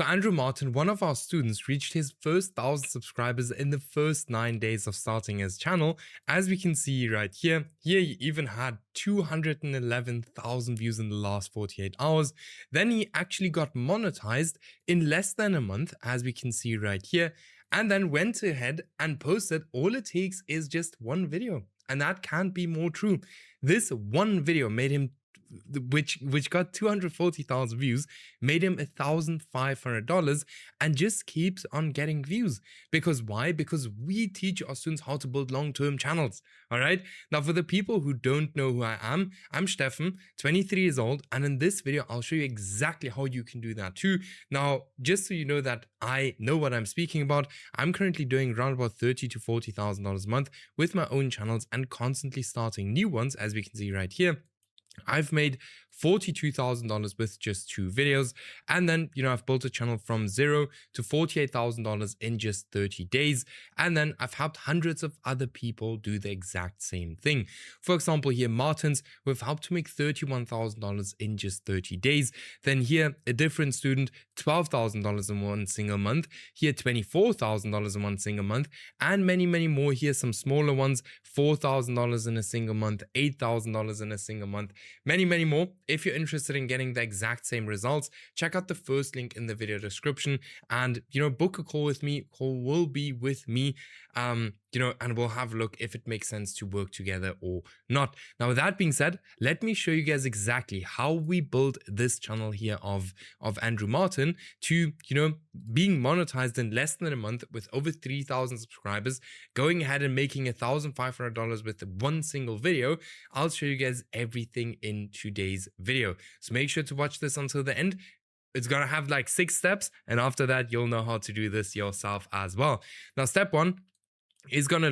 So Andrew Martin, one of our students, reached his first 1,000 subscribers in the first 9 days of starting his channel. As we can see right here, he even had 211,000 views in the last 48 hours. Then he actually got monetized in less than a month, as we can see right here, and then went ahead and posted. All it takes is just one video, and that can't be more true. This one video made him, which got 240,000 views, made him $1,500 and just keeps on getting views. Because why? Because we teach our students how to build long-term channels. All right. Now, for the people who don't know who I am, I'm Stefan, 23 years old, and in this video, I'll show you exactly how you can do that too. Now, just so you know that I know what I'm speaking about, I'm currently doing around about $30,000 to $40,000 a month with my own channels and constantly starting new ones, as we can see right here. I've made $42,000 with just 2 videos, and then I've built a channel from $0 to $48,000 in just 30 days, and then I've helped hundreds of other people do the exact same thing. For example, here Martins, we've helped to make $31,000 in just 30 days. Then here a different student, $12,000 in one single month. Here $24,000 in one single month, and many more. Here some smaller ones, $4,000 in a single month, $8,000 in a single month, many more. If you're interested in getting the exact same results, check out the first link in the video description and book a call with me. Call will be with me, and we'll have a look if it makes sense to work together or not. Now, with that being said, let me show you guys exactly how we built this channel here of Andrew Martin to being monetized in less than a month with over 3,000 subscribers, going ahead and making $1,500 with one single video. I'll show you guys everything in today's video, so make sure to watch this until the end. It's gonna have like 6 steps, and after that you'll know how to do this yourself as well. Now, step 1 is gonna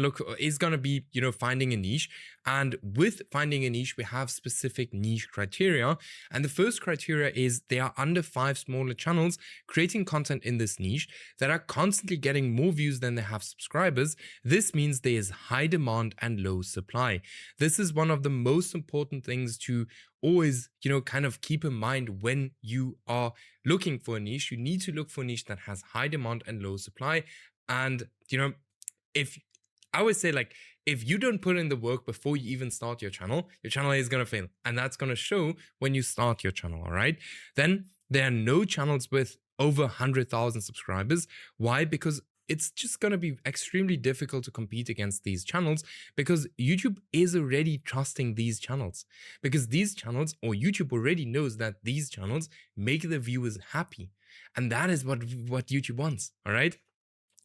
be finding a niche, and with finding a niche we have specific niche criteria, and the first criteria is there are under 5 smaller channels creating content in this niche that are constantly getting more views than they have subscribers. This means there is high demand and low supply. This is one of the most important things to always kind of keep in mind when you are looking for a niche. You need to look for a niche that has high demand and low supply. And if I always say, like, if you don't put in the work before you even start your channel is going to fail. And that's going to show when you start your channel. All right. Then there are no channels with over 100,000 subscribers. Why? Because it's just going to be extremely difficult to compete against these channels, because YouTube is already trusting these channels, because these channels, or YouTube already knows that these channels make the viewers happy. And that is what YouTube wants. All right.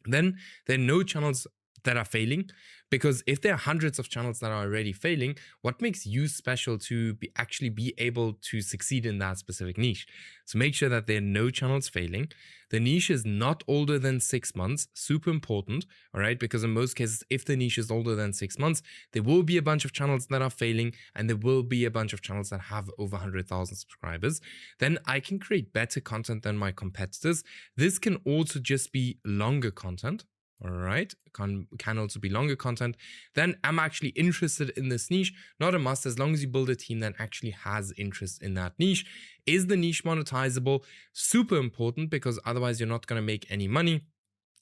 Then there are no channels that are failing, because if there are hundreds of channels that are already failing, what makes you special to actually be able to succeed in that specific niche? So make sure that there are no channels failing. The niche is not older than 6 months, super important, all right? Because in most cases, if the niche is older than 6 months, there will be a bunch of channels that are failing, and there will be a bunch of channels that have over 100,000 subscribers. Then I can create better content than my competitors. This can also just be longer content. All right, can also be longer content. Then I'm actually interested in this niche, not a must, as long as you build a team that actually has interest in that niche. Is the niche monetizable? Super important, because otherwise you're not going to make any money.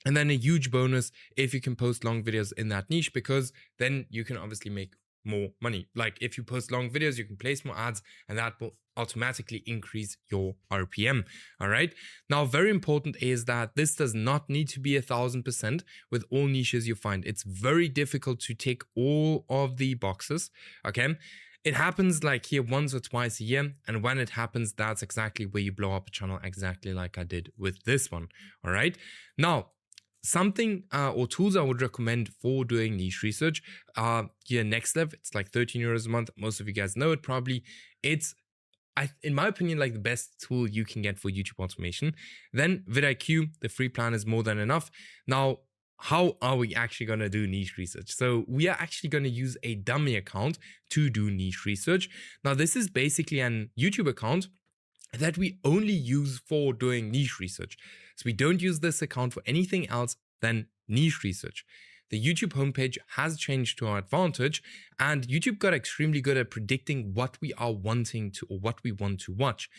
And then a huge bonus if you can post long videos in that niche, because then you can obviously make more money. Like, if you post long videos, you can place more ads, and that will automatically increase your RPM. All right. Now, very important is that this does not need to be 1,000% with all niches you find. It's very difficult to tick all of the boxes. Okay. It happens like here once or twice a year, and when it happens, that's exactly where you blow up a channel, exactly like I did with this one. All right. Now, something or tools I would recommend for doing niche research here, Nextlev. It's like 13 euros a month. Most of you guys know it probably. It's, in my opinion, like the best tool you can get for YouTube automation. Then vidIQ, the free plan is more than enough. Now, how are we actually going to do niche research? So we are actually going to use a dummy account to do niche research. Now, this is basically an YouTube account that we only use for doing niche research. So we don't use this account for anything else than niche research. The YouTube homepage has changed to our advantage, and YouTube got extremely good at predicting what we are wanting to, or what we want to watch.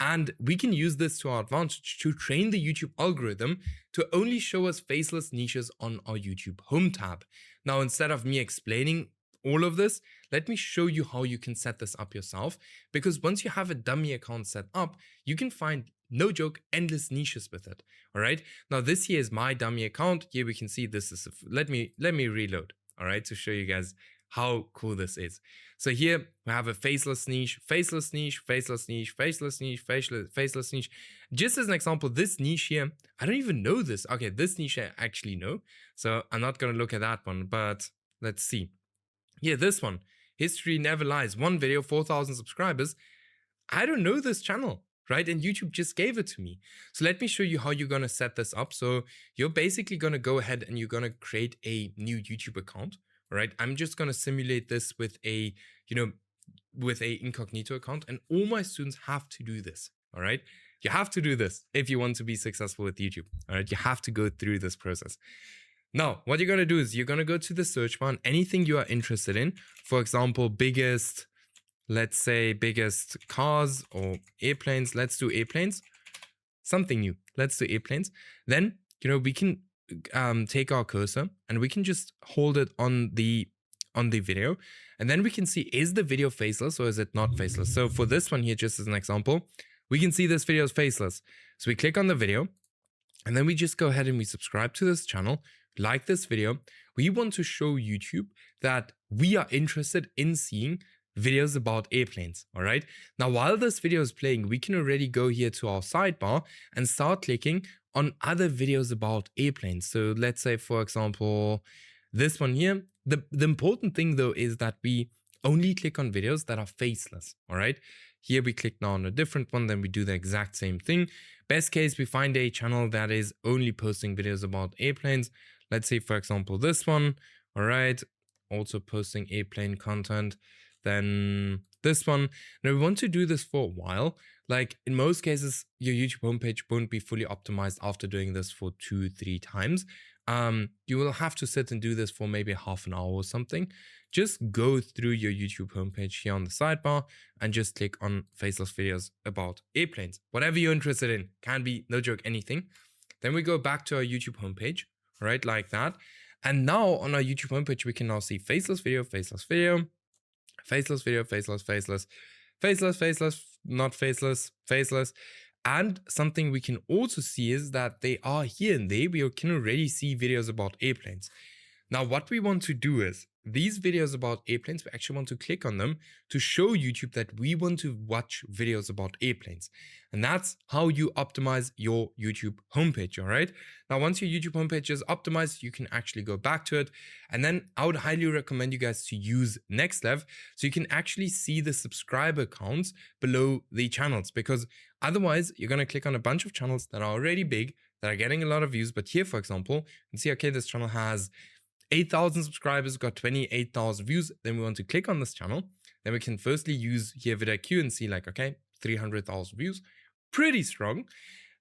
And we can use this to our advantage to train the YouTube algorithm to only show us faceless niches on our YouTube home tab. Now, instead of me explaining all of this, let me show you how you can set this up yourself. Because once you have a dummy account set up, you can find, no joke, endless niches with it. All right. Now, this here is my dummy account. Here we can see this is, let me reload. All right, to show you guys how cool this is. So here we have a faceless niche, faceless niche, faceless niche, faceless niche, faceless niche. Just as an example, this niche here, I don't even know this. Okay, this niche I actually know. So I'm not going to look at that one, but let's see. Here, this one, history never lies. One video, 4,000 subscribers. I don't know this channel, right? And YouTube just gave it to me. So let me show you how you're going to set this up. So you're basically going to go ahead and you're going to create a new YouTube account. All right. I'm just going to simulate this with a, with a incognito account, and all my students have to do this. All right. You have to do this if you want to be successful with YouTube. All right. You have to go through this process. Now, what you're going to do is you're going to go to the search bar, and anything you are interested in. For example, let's say biggest cars or airplanes. Let's do airplanes. Something new. Let's do airplanes. Then, we can take our cursor and we can just hold it on the video, and then we can see, is the video faceless or is it not faceless? So for this one here, just as an example, we can see this video is faceless. So we click on the video, and then we just go ahead and we subscribe to this channel, like this video. We want to show YouTube that we are interested in seeing videos about airplanes. All right. Now, while this video is playing, we can already go here to our sidebar and start clicking on other videos about airplanes. So let's say, for example, this one here. The important thing though is that we only click on videos that are faceless. All right. Here we click now on a different one, then we do the exact same thing. Best case, we find a channel that is only posting videos about airplanes. Let's say, for example, this one. All right. Also posting airplane content. Then this one. Now we want to do this for a while. Like in most cases, your YouTube homepage won't be fully optimized after doing this for 2-3 times. You will have to sit and do this for maybe half an hour or something. Just go through your YouTube homepage here on the sidebar and just click on faceless videos about airplanes. Whatever you're interested in, can be, no joke, anything. Then we go back to our YouTube homepage, right, like that. And now on our YouTube homepage, we can now see faceless video, faceless video, faceless video, faceless, faceless, faceless, faceless, not faceless, faceless. And something we can also see is that they are here and there. We can already see videos about airplanes. Now, what we want to do is these videos about airplanes, we actually want to click on them to show YouTube that we want to watch videos about airplanes. And that's how you optimize your YouTube homepage, all right? Now, once your YouTube homepage is optimized, you can actually go back to it. And then I would highly recommend you guys to use NextLev so you can actually see the subscriber counts below the channels, because otherwise you're going to click on a bunch of channels that are already big, that are getting a lot of views. But here, for example, you can see, okay, this channel has 8,000 subscribers, got 28,000 views. Then we want to click on this channel. Then we can firstly use here vidIQ and see like, okay, 300,000 views, pretty strong.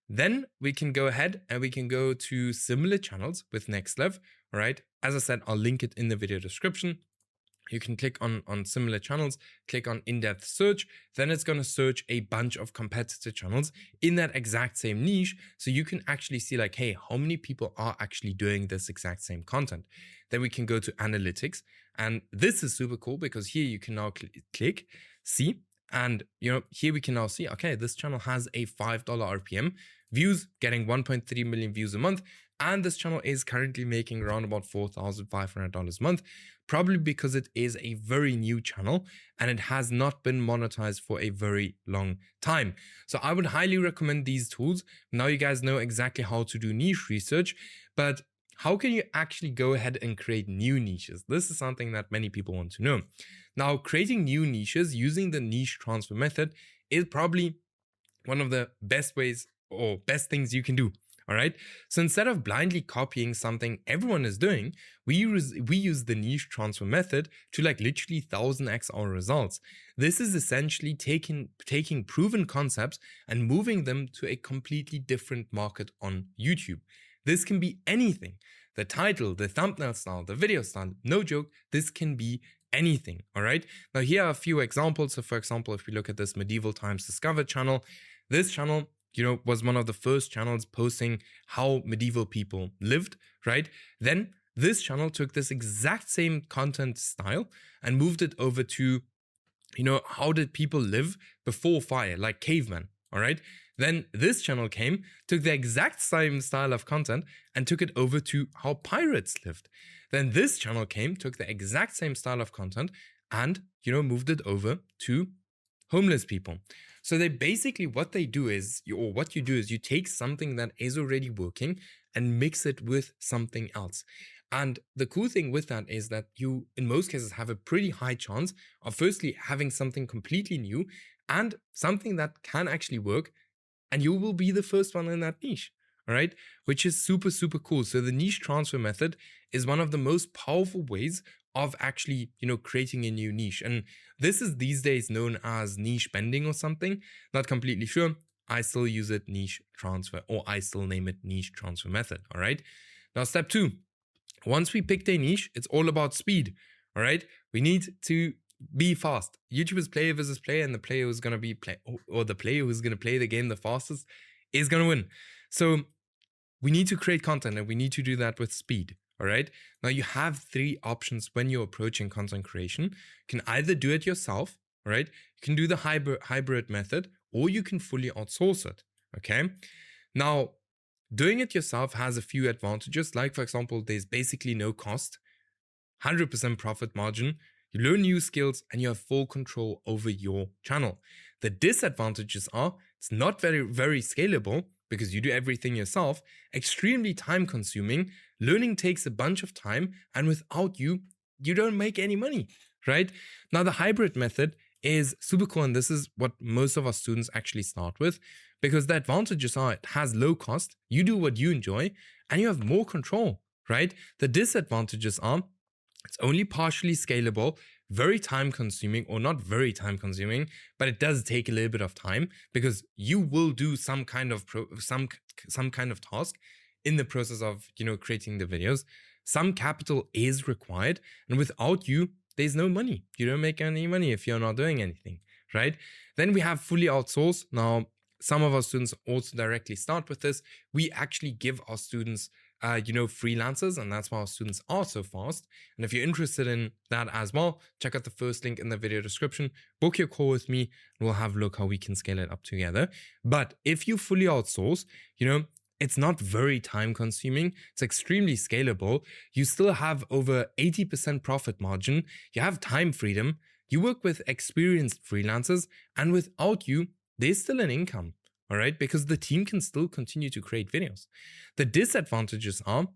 Then we can go ahead and we can go to similar channels with NextLev. All right. As I said, I'll link it in the video description. You can click on similar channels, click on in-depth search, then it's going to search a bunch of competitor channels in that exact same niche. So you can actually see like, hey, how many people are actually doing this exact same content? Then we can go to analytics. And this is super cool because here you can now click, see, and here we can now see, okay, this channel has a $5 RPM, views getting 1.3 million views a month. And this channel is currently making around about $4,500 a month, probably because it is a very new channel and it has not been monetized for a very long time. So I would highly recommend these tools. Now you guys know exactly how to do niche research, but how can you actually go ahead and create new niches? This is something that many people want to know. Now, creating new niches using the niche transfer method is probably one of the best ways or best things you can do. All right. So instead of blindly copying something everyone is doing, we use the niche transfer method to like literally 1000x our results. This is essentially taking proven concepts and moving them to a completely different market on YouTube. This can be anything. The title, the thumbnail style, the video style, no joke, this can be anything. All right. Now here are a few examples. So for example, if we look at this medieval times discovered channel, this channel, was one of the first channels posting how medieval people lived, right? Then this channel took this exact same content style and moved it over to, how did people live before fire, like cavemen, all right? Then this channel came, took the exact same style of content and took it over to how pirates lived. Then this channel came, took the exact same style of content and, moved it over to homeless people. So they basically, what they do is, or what you do is you take something that is already working and mix it with something else. And the cool thing with that is that you, in most cases, have a pretty high chance of firstly having something completely new and something that can actually work, and you will be the first one in that niche. All right, which is super, super cool. So the niche transfer method is one of the most powerful ways of actually, creating a new niche. And this is these days known as niche bending or something. Not completely sure. I still use it niche transfer, or I still name it niche transfer method. All right. Now, step 2. Once we picked a niche, it's all about speed. All right. We need to be fast. YouTube's player versus player, and the player who's going to be or the player who's going to play the game the fastest is going to win. So we need to create content, and we need to do that with speed. All right. Now you have 3 options when you're approaching content creation. You can either do it yourself, all right? You can do the hybrid method, or you can fully outsource it. Okay. Now, doing it yourself has a few advantages. Like, for example, there's basically no cost, 100% profit margin. You learn new skills and you have full control over your channel. The disadvantages are it's not very, very scalable because you do everything yourself, extremely time consuming, learning takes a bunch of time, and without you, you don't make any money, right? Now, the hybrid method is super cool, and this is what most of our students actually start with, because the advantages are it has low cost, you do what you enjoy, and you have more control, right? The disadvantages are it's only partially scalable, very time consuming, or not very time consuming, but it does take a little bit of time because you will do some kind of some kind of task in the process of, creating the videos. Some capital is required, and without you, there's no money. You don't make any money if you're not doing anything, right? Then we have fully outsourced. Now, some of our students also directly start with this. We actually give our students freelancers, and that's why our students are so fast. And if you're interested in that as well, check out the first link in the video description, book your call with me, and we'll have a look how we can scale it up together. But if you fully outsource, it's not very time consuming. It's extremely scalable. You still have over 80% profit margin. You have time freedom. You work with experienced freelancers, and without you, there's still an income. All right, because the team can still continue to create videos. The disadvantages are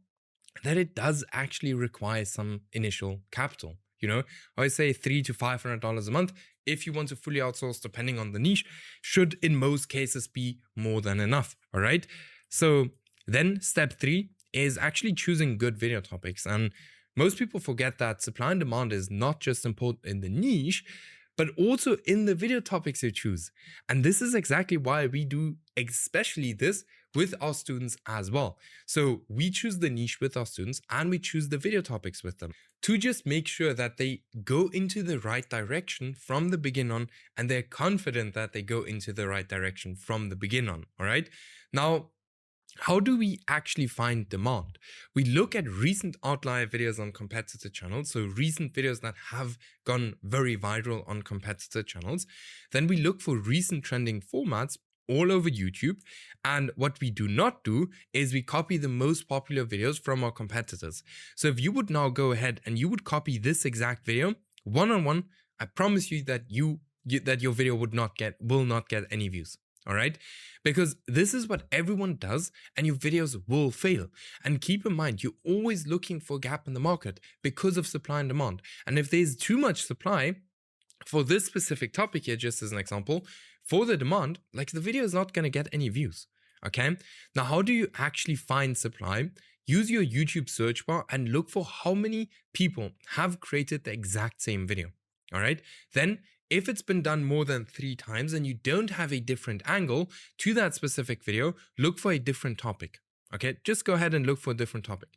that it does actually require some initial capital. I always say $300 to $500 a month if you want to fully outsource, depending on the niche, should in most cases be more than enough. All right. So then step 3 is actually choosing good video topics. And most people forget that supply and demand is not just important in the niche, but also in the video topics you choose. And this is exactly why we do especially this with our students as well. So we choose the niche with our students and we choose the video topics with them to just make sure that they go into the right direction from the beginning on, and they're confident that they go into the right direction from the beginning on, all right? Now, how do we actually find demand? We look at recent outlier videos on competitor channels, so recent videos that have gone very viral on competitor channels. Then we look for recent trending formats all over YouTube. And what we do not do is we copy the most popular videos from our competitors. So if you would now go ahead and you would copy this exact video one-on-one, I promise you that that your video will not get any views. All right, because this is what everyone does, and your videos will fail. And keep in mind, you're always looking for a gap in the market because of supply and demand. And if there's too much supply for this specific topic here, just as an example, for the demand, like the video is not going to get any views. Okay, now how do you actually find supply? Use your YouTube search bar and look for how many people have created the exact same video. All right, then if it's been done more than 3 times and you don't have a different angle to that specific video, look for a different topic. Okay, just go ahead and look for a different topic.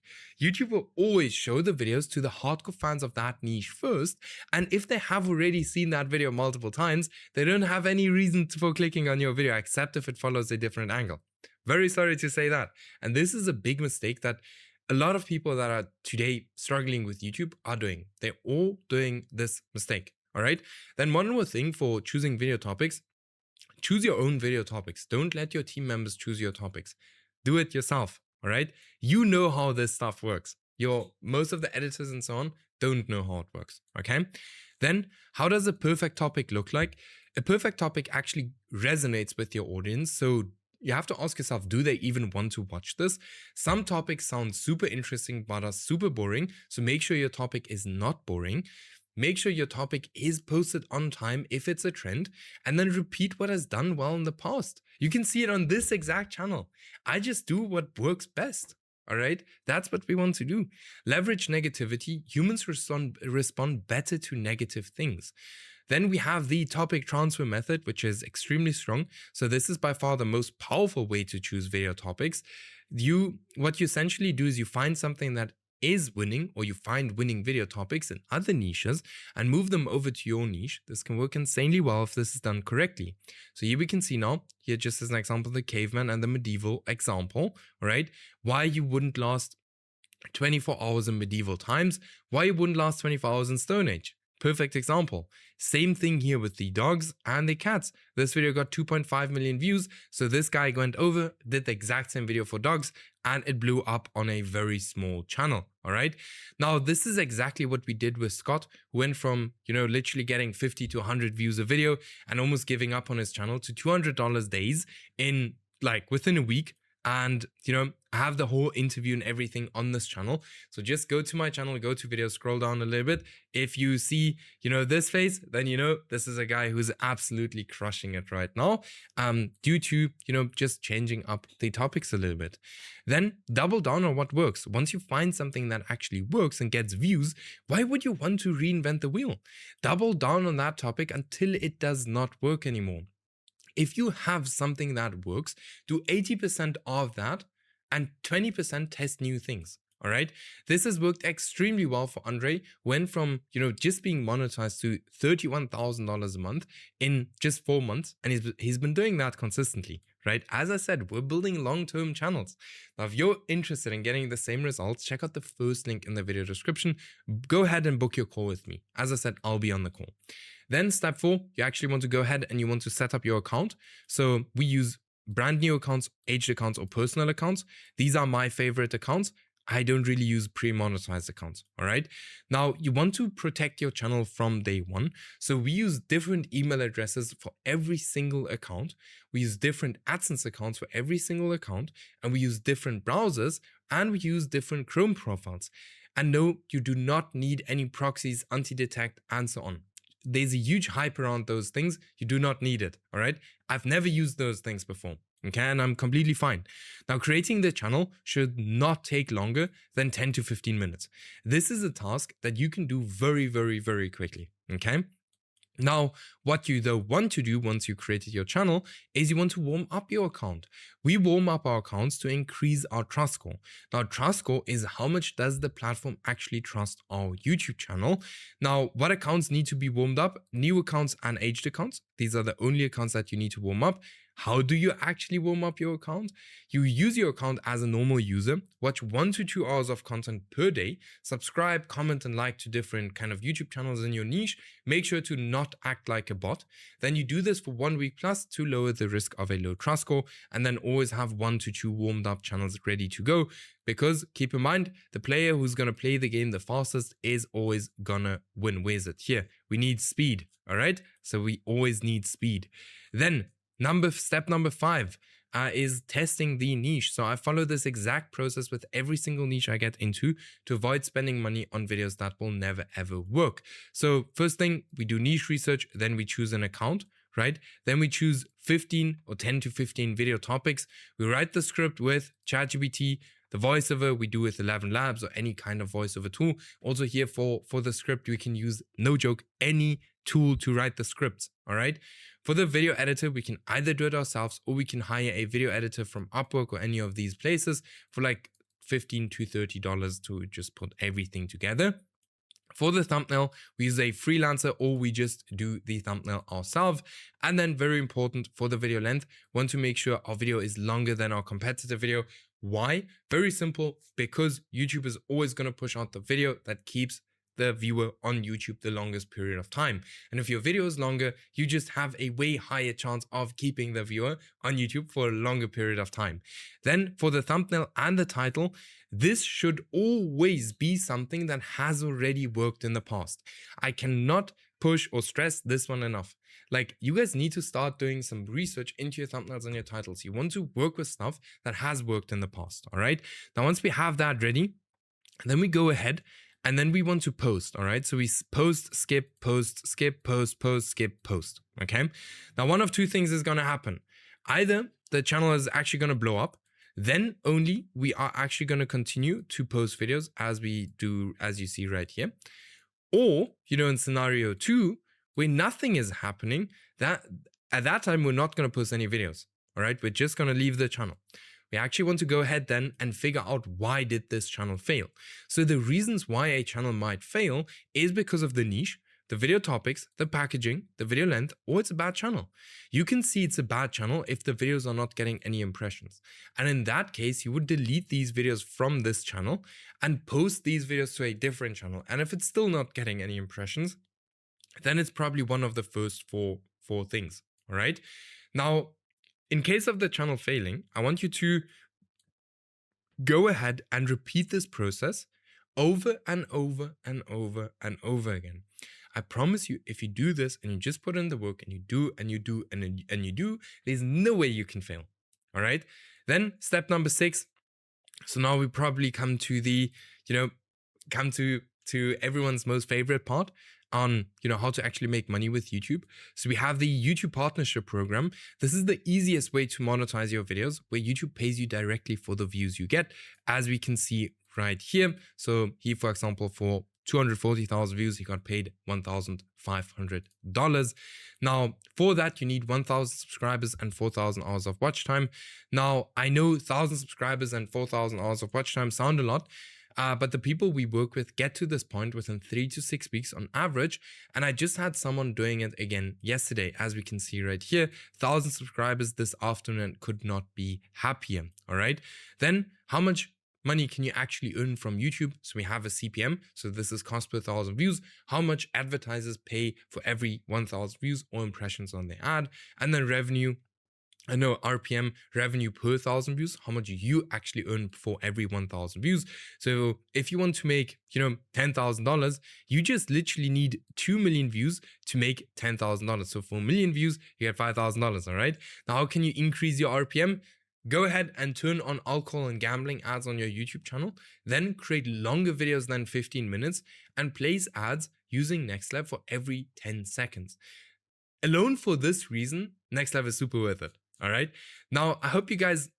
YouTube will always show the videos to the hardcore fans of that niche first, and if they have already seen that video multiple times, they don't have any reason for clicking on your video except if it follows a different angle. Very sorry to say that. And this is a big mistake that a lot of people that are today struggling with YouTube are doing. They're all doing this mistake. All right. Then one more thing for choosing video topics, choose your own video topics. Don't let your team members choose your topics. Do it yourself. All right. You know how this stuff works. Most of the editors and so on don't know how it works. Okay. Then how does a perfect topic look like? A perfect topic actually resonates with your audience. So you have to ask yourself, do they even want to watch this? Some topics sound super interesting, but are super boring. So make sure your topic is not boring. Make sure your topic is posted on time if it's a trend, and then repeat what has done well in the past. You can see it on this exact channel. I just do what works best. All right, that's what we want to do. Leverage negativity. Humans respond better to negative things. Then we have the topic transfer method, which is extremely strong. So this is by far the most powerful way to choose video topics. What you essentially do is you find something that is winning, or you find winning video topics in other niches and move them over to your niche. This can work insanely well if this is done correctly. So here we can see now, here just as an example, the caveman and the medieval example, right? Why you wouldn't last 24 hours in medieval times, why you wouldn't last 24 hours in Stone Age. Perfect example. Same thing here with the dogs and the cats. This video got 2.5 million views. So this guy went over, did the exact same video for dogs, and it blew up on a very small channel. All right. Now, this is exactly what we did with Scott, who went from, literally getting 50 to 100 views a video and almost giving up on his channel to $200 days in within a week. And, have the whole interview and everything on this channel. So just go to my channel, go to videos, scroll down a little bit. If you see, this face, then this is a guy who's absolutely crushing it right now, due to, just changing up the topics a little bit. Then double down on what works. Once you find something that actually works and gets views, why would you want to reinvent the wheel? Double down on that topic until it does not work anymore. If you have something that works, do 80% of that and 20% test new things. All right. This has worked extremely well for Andre. Went from, just being monetized to $31,000 a month in just 4 months. And he's been doing that consistently, right? As I said, we're building long-term channels. Now, if you're interested in getting the same results, check out the first link in the video description. Go ahead and book your call with me. As I said, I'll be on the call. Then step 4, you actually want to go ahead and you want to set up your account. So we use brand new accounts, aged accounts, or personal accounts. These are my favorite accounts. I don't really use pre-monetized accounts. All right. Now you want to protect your channel from day one. So we use different email addresses for every single account. We use different AdSense accounts for every single account, and we use different browsers, and we use different Chrome profiles. And no, you do not need any proxies, anti-detect, and so on. There's a huge hype around those things. You do not need it. All right. I've never used those things before. Okay. And I'm completely fine. Now, creating the channel should not take longer than 10 to 15 minutes. This is a task that you can do very, very, very quickly. Okay. Now, what you though want to do once you created your channel is you want to warm up your account. We warm up our accounts to increase our trust score. Now, trust score is how much does the platform actually trust our YouTube channel. Now, what accounts need to be warmed up? New accounts and aged accounts. These are the only accounts that you need to warm up. How do you actually warm up your account? You use your account as a normal user, watch 1 to 2 hours of content per day, subscribe, comment, and like to different kind of YouTube channels in your niche. Make sure to not act like a bot. Then you do this for 1 week plus to lower the risk of a low trust score, and then always have 1 to 2 warmed up channels ready to go. Because keep in mind, the player who's going to play the game the fastest is always gonna win. Where's it? Here. We need speed. All right. So we always need speed. Then step number 5 is testing the niche. So I follow this exact process with every single niche I get into to avoid spending money on videos that will never ever work. So first thing, we do niche research, then we choose an account, right? Then we choose 15 or 10 to 15 video topics. We write the script with ChatGPT. The voiceover we do with 11 Labs or any kind of voiceover tool. Also here for the script, we can use, no joke, any tool to write the scripts, all right? For the video editor, we can either do it ourselves or we can hire a video editor from Upwork or any of these places for like $15 to $30 to just put everything together. For the thumbnail, we use a freelancer or we just do the thumbnail ourselves. And then very important for the video length, want to make sure our video is longer than our competitor video. Why? Very simple, because YouTube is always going to push out the video that keeps the viewer on YouTube the longest period of time. And if your video is longer, you just have a way higher chance of keeping the viewer on YouTube for a longer period of time. Then for the thumbnail and the title, this should always be something that has already worked in the past. I cannot push or stress this one enough. Like, you guys need to start doing some research into your thumbnails and your titles. You want to work with stuff that has worked in the past, all right? Now, once we have that ready, then we go ahead and then we want to post, all right? So we post, skip, post, skip, post, post, skip, post, okay? Now, one of two things is going to happen. Either the channel is actually going to blow up, then only we are actually going to continue to post videos as we do, as you see right here. Or, in scenario 2, where nothing is happening, that at that time, we're not going to post any videos, all right? We're just going to leave the channel. We actually want to go ahead then and figure out why did this channel fail. So the reasons why a channel might fail is because of the niche, the video topics, the packaging, the video length, or it's a bad channel. You can see it's a bad channel if the videos are not getting any impressions. And in that case, you would delete these videos from this channel and post these videos to a different channel. And if it's still not getting any impressions, then it's probably one of the first four things, all right? Now, in case of the channel failing, I want you to go ahead and repeat this process over and over and over and over again. I promise you, if you do this and you just put in the work and you do and you do and you do, there's no way you can fail. All right. Then step number 6. So now we probably come to the, come to everyone's most favorite part on, how to actually make money with YouTube. So we have the YouTube partnership program. This is the easiest way to monetize your videos, where YouTube pays you directly for the views you get, as we can see right here. So here, for example, for 240,000 views, he got paid $1,500. Now, for that, you need 1,000 subscribers and 4,000 hours of watch time. Now, I know 1,000 subscribers and 4,000 hours of watch time sound a lot, but the people we work with get to this point within 3 to 6 weeks on average. And I just had someone doing it again yesterday, as we can see right here. 1,000 subscribers this afternoon, and could not be happier. All right. Then how much money can you actually earn from YouTube? So we have a CPM. So this is cost per 1,000 views. How much advertisers pay for every 1,000 views or impressions on their ad. And then revenue. RPM, revenue per 1,000 views, how much you actually earn for every 1,000 views. So if you want to make, $10,000, you just literally need 2 million views to make $10,000. So for a million views, you get $5,000, all right? Now, how can you increase your RPM? Go ahead and turn on alcohol and gambling ads on your YouTube channel, then create longer videos than 15 minutes and place ads using NextLab for every 10 seconds. Alone for this reason, NextLab is super worth it. All right. Now, I hope you guys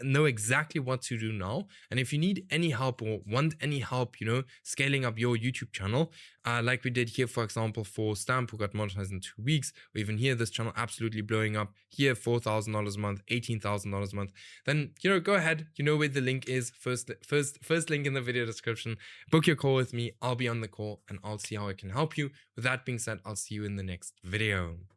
know exactly what to do now. And if you need any help or want any help, scaling up your YouTube channel, like we did here, for example, for Stamp, who got monetized in 2 weeks, or even here, this channel absolutely blowing up here, $4,000 a month, $18,000 a month, then, go ahead, where the link is, first link in the video description, book your call with me. I'll be on the call and I'll see how I can help you. With that being said, I'll see you in the next video.